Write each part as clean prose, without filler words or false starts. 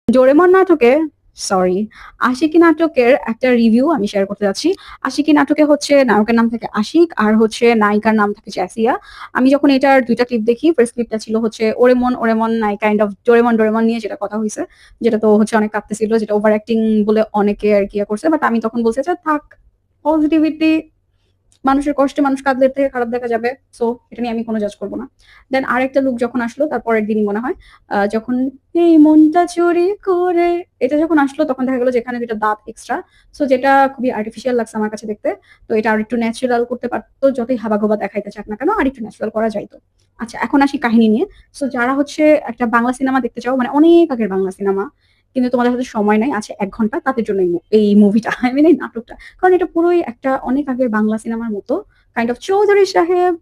Doraemon নাটকে sorry, Aashiqui নাটকের একটা রিভিউ আমি শেয়ার করতে যাচ্ছি। আশিকি নাটকে হচ্ছে নায়কের নাম থাকে আশিক আর হচ্ছে নায়িকার নাম থাকে জ্যাসিয়া। আমি যখন এটার ২ টা ক্লিপ দেখি, ফার্স্ট ক্লিপটা ছিল হচ্ছে ওরেমন, ওরেমন নাই কাইন্ড অফ ডোরেমন, ডোরেমন নিয়ে যেটা কথা হইছে, যেটা তো হচ্ছে অনেক কাঁদতেছিল, যেটা ওভার অ্যাক্টিং বলে অনেকে আরকি ইয়ে করছে। বাট আমি তখন বলছি যে, "থাক, পজিটিভিটি, মানুষের কষ্টে মানুষ কাঁদলে এর থেকে খারাপ দেখা যাবে। সো এটা নিয়ে আমি কোনো জাজ করব না।" দেন আরেকটা লুক যখন আসলো তার পরের দিনই মনে হয়, যখন এই মনটা চুরি করে এটা যখন আসলো তখন দেখা গেল যে এখানে ২ টা দাঁত এক্সট্রা। সো যেটা খুবই আর্টিফিশিয়াল লাগছে আমার কাছে দেখতে। তো এটা আরেকটু ন্যাচারাল করতে পারতো, যতই হাবাগোবা দেখাইতে চাক না কেন আরেকটু ন্যাচারাল করা যাইত। আচ্ছা, এখন আসি কাহিনী নিয়ে। সো যারা হচ্ছে একটা বাংলা সিনেমা দেখতে চাও, মানে অনেক আগের বাংলা সিনেমা, কিন্তু তোমাদের হাতে সময় নাই, আছে ১ ঘন্টা, তাদের জন্য এই মুভিটা, আই মিন এই নাটকটা। কারণ এটা পুরোই একটা অনেক আগের বাংলা সিনেমার মতো কাইন্ড অফ চৌধুরী সাহেব,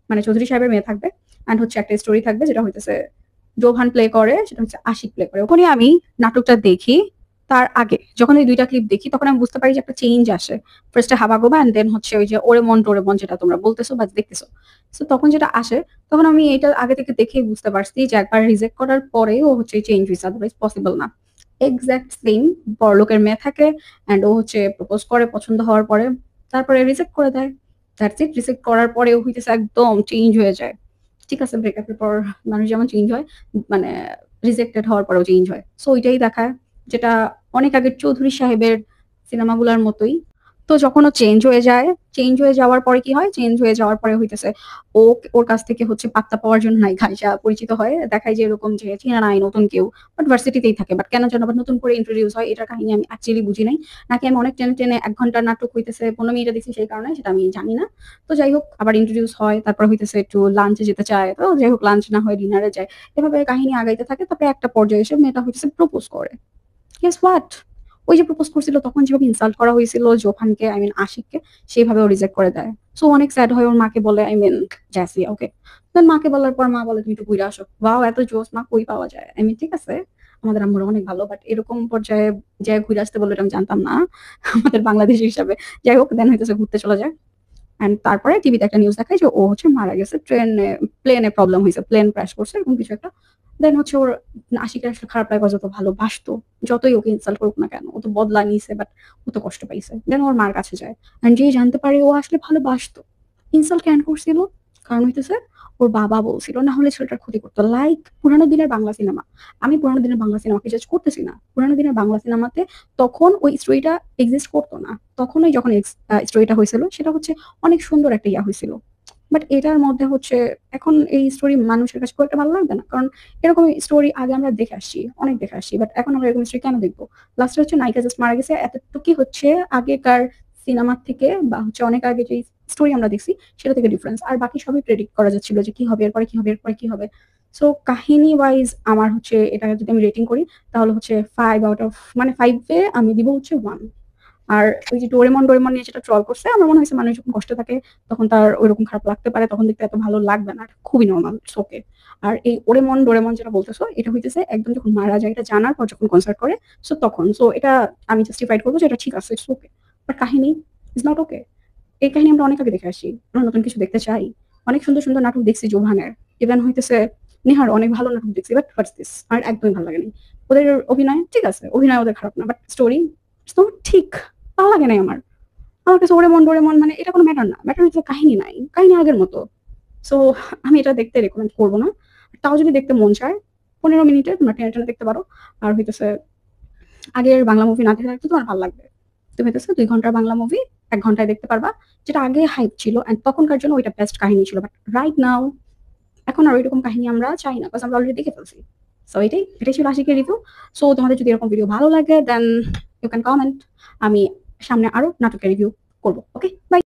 মানে চৌধুরী সাহেবের মেয়ে থাকবে অ্যান্ড হচ্ছে একটা স্টোরি থাকবে যেটা হইতেছে জোভান প্লে করে, সেটা হচ্ছে আশিক প্লে করে। ওখানে আমি নাটকটা দেখি, তার আগে যখন এই ২ টা ক্লিপ দেখি তখন আমি বুঝতে পারি যে একটা চেঞ্জ আসে। ফার্স্টে হাবাগোবা অ্যান্ড দেন হচ্ছে ওই যে ওরেমন টোরেমন যেটা তোমরা বলতেছো বা দেখতেছো। সো তখন যেটা আসে, তখন আমি এটা আগে থেকে দেখেই বুঝতে পারছি যে একবার রিজেক্ট করার পরেও হচ্ছে চেঞ্জ হইছে, আদারওয়াইজ পসিবল না। এক্সাক্ট সেম বড়লোকের মেয়ে থাকে অ্যান্ড ও হচ্ছে প্রপোজ করে পছন্দ হওয়ার পরে, তারপরে রিজেক্ট করে দেয়। That's it. রিজেক্ট করার পরেও হইতেছে একদম চেঞ্জ হয়ে যায়। ঠিক আছে, ব্রেকআপের পর মানুষ যেমন চেঞ্জ হয়, মানে রিজেক্টেড হওয়ার পরেও চেঞ্জ হয়। সো ওইটাই দেখায়, যেটা অনেক আগের চৌধুরী সাহেবের সিনেমাগুলার মতোই। তো যখন ও চেঞ্জ হয়ে যায়, চেঞ্জ হয়ে যাওয়ার পরে কি হয়? চেঞ্জ হয়ে যাওয়ার পরে হইতেছে ও ওর কাছ থেকে হচ্ছে পাত্তা পাওয়ার জন্য নায়িকা আইসা পরিচিত হয়। দেখায় যে এরকম যে চেনা নাই, নতুন কেউ। বাট ভার্সিটিতেই থাকে। বাট কেন যেন আবার নতুন করে ইন্ট্রোডিউস হয়, এটার কাহিনী আমি অ্যাকচুয়ালি বুঝি নাই। নাকি আমি অনেক টেনে, টেনে ১ ঘন্টার নাটক হইতেছে ১৫ মিনিটে দেখছি সেই কারণে, সেটা আমি জানি না। তো যাই হোক, আবার ইন্ট্রোডিউস হয়। তারপর হইতেছে একটু লাঞ্চে যেতে চায়। তো যাই হোক, লাঞ্চ না হয়ে ডিনারে যায়। এভাবে কাহিনী আগাইতে থাকে। তারপরে একটা পর্যায়ে এসে মেয়েটা হইতেছে প্রপোজ করে। Guess what? ওই যে প্রপোজ করছিল তখন যেভাবে ইনসাল্ট করা হয়েছিল জোহানকে, আই মিন আশিককে, সেভাবে ও রিজেক্ট করে দেয়। সো অনেক স্যাড হয়, ওর মাকে বলে, আই মিন জ্যাসি, ওকে। দেন মাকে বলার পর মা বলে, "তুমি একটু ঘুইরা আসো।" ওয়াও! এত জোস মা কই পাওয়া যায়? আই মিন ঠিক আছে, আমাদের আম্মুরা অনেক ভালো। বাট এরকম পর্যায়ে যেয়ে ঘুরে আসতে বলল এটা আমি জানতাম না। আমাদের বাংলাদেশী হিসাবে। যাই হোক, দেন হইতেছে ঘুরতে চলে যায়। অ্যান্ড তারপরে টিভিতে একটা নিউজ দেখায় যে ও হচ্ছে মারা গেছে প্লেনে প্রবলেম হয়েছে, প্লেন ক্র্যাশ করছে এরকম কিছু একটা। দেন হচ্ছে ওর আশিকের আসলে খারাপ লাগে, ও যত ভালোবাসতো, যতই ওকে ইনসাল্ট করুক না কেন, ও তো বদলা নিছে, বাট ও তো কষ্ট পাইছে। দেন ওর মার কাছে যায় অ্যান্ড যেই জানতে পারে ও আসলে ভালোবাসতো, ইনসাল্ট কেন করছিল, কারণ হইতেছে ওর বাবা বলছিল না হলে ছেলেটার ক্ষতি করতো। লাইক পুরানো দিনের বাংলা সিনেমা, আমি পুরানো দিনের বাংলা সিনেমাকে জাজ করতেছি না, পুরানো দিনের বাংলা সিনেমাতে তখন ওই স্টোরিটা এক্সিস্ট করতো না। তখনই যখন স্টোরিটা হয়েছিল সেটা হচ্ছে অনেক সুন্দর একটা ইয়া হয়েছিল। বাট এটার মধ্যে হচ্ছে এখন এই স্টোরি মানুষের কাছে খুব একটা ভালো লাগবে না। কারণ এরকম স্টোরি আগে আমরা দেখে আসছি, অনেক দেখে আসছি। বাট এখন আমরা এরকম স্টোরি কেন দেখবো? লাস্টে হচ্ছে নায়িকা জাস্ট মারা গেছে, এতটুকুই হচ্ছে আগেকার সিনেমার থেকে বা হচ্ছে অনেক আগে যে স্টোরি আমরা দেখছি সেটা থেকে ডিফারেন্স। আর বাকি সবই প্রেডিক্ট করা যাচ্ছিল যে কি হবে, এরপরে কি হবে, এরপরে কি হবে। সো কাহিনী ওয়াইজ আমার হচ্ছে এটাকে যদি আমি রেটিং করি তাহলে হচ্ছে 5 আউট অফ, মানে 5 এ আমি দিব হচ্ছে 1। আর ওই যে ডোরেমন, ডোরেমন নিয়ে যেটা ট্রল করছে, আমার মনে হয়েছে মানুষ যখন কষ্টে থাকে তখন তার ঐরকম খারাপ লাগতে পারে, তখন দেখতে এত ভালো লাগবে না। খুবই নরমাল, ইটস ওকে। আর এই ওরেমন, ডোরেমন যেটা বলতেছো এটা হইতেছে একদম যখন মারা যায় এটা জানার পর যখন কনসার্ট করে, সো তখন। সো এটা আমি জাস্টিফাইড করব যে এটা ঠিক আছে, ইটস ওকে। বাট কাহিনী ইজ নট ওকে। এই কাহিনী আমরা অনেক আগে দেখে আসি। আমরা নতুন কিছু দেখতে চাই। অনেক সুন্দর, সুন্দর নাটক দেখছি জোভানের। ইভেন হইতেছে নেহার অনেক ভালো নাটক দেখছি। But what's this? আমার একদমই ভালো লাগেনি। ওদের অভিনয় ঠিক আছে, অভিনয় ওদের খারাপ না। বাট স্টোরি ইটস নট ঠিক। ভালো লাগে নাই আমার। আমার কাছে ওরেমন, ডোরেমন মানে এটা কোনো ম্যাটার না। ম্যাটার হচ্ছে কাহিনী নাই। কাহিনী আগের মতো। সো আমি এটা দেখতে রেকমেন্ড করব না। তাও যদি দেখতে মন চায় ১৫ মিনিটে তোমরা টেনে, টেনে দেখতে পারো। আর হইতেছে আগের বাংলা মুভি না দেখে রাখতে তোমার ভালো লাগবে। তো হইতেছে ২ ঘন্টার বাংলা মুভি ১ ঘন্টায় দেখতে পারবা। যেটা আগে হাইপ ছিল অ্যান্ড তখনকার জন্য ওইটা বেস্ট কাহিনী ছিল। বাট রাইট নাও এখন আর ওইরকম কাহিনী আমরা চাই না। কজ আমরা অলরেডি দেখে ফেলছি। সো এটাই ছিল আশিকের রিভিউ। সো তোমাদের যদি এরকম ভিডিও ভালো লাগে দেন ইউ ক্যান কমেন্ট। আমি সামনে আরো নাটকের রিভিউ করব। ওকে, বাই।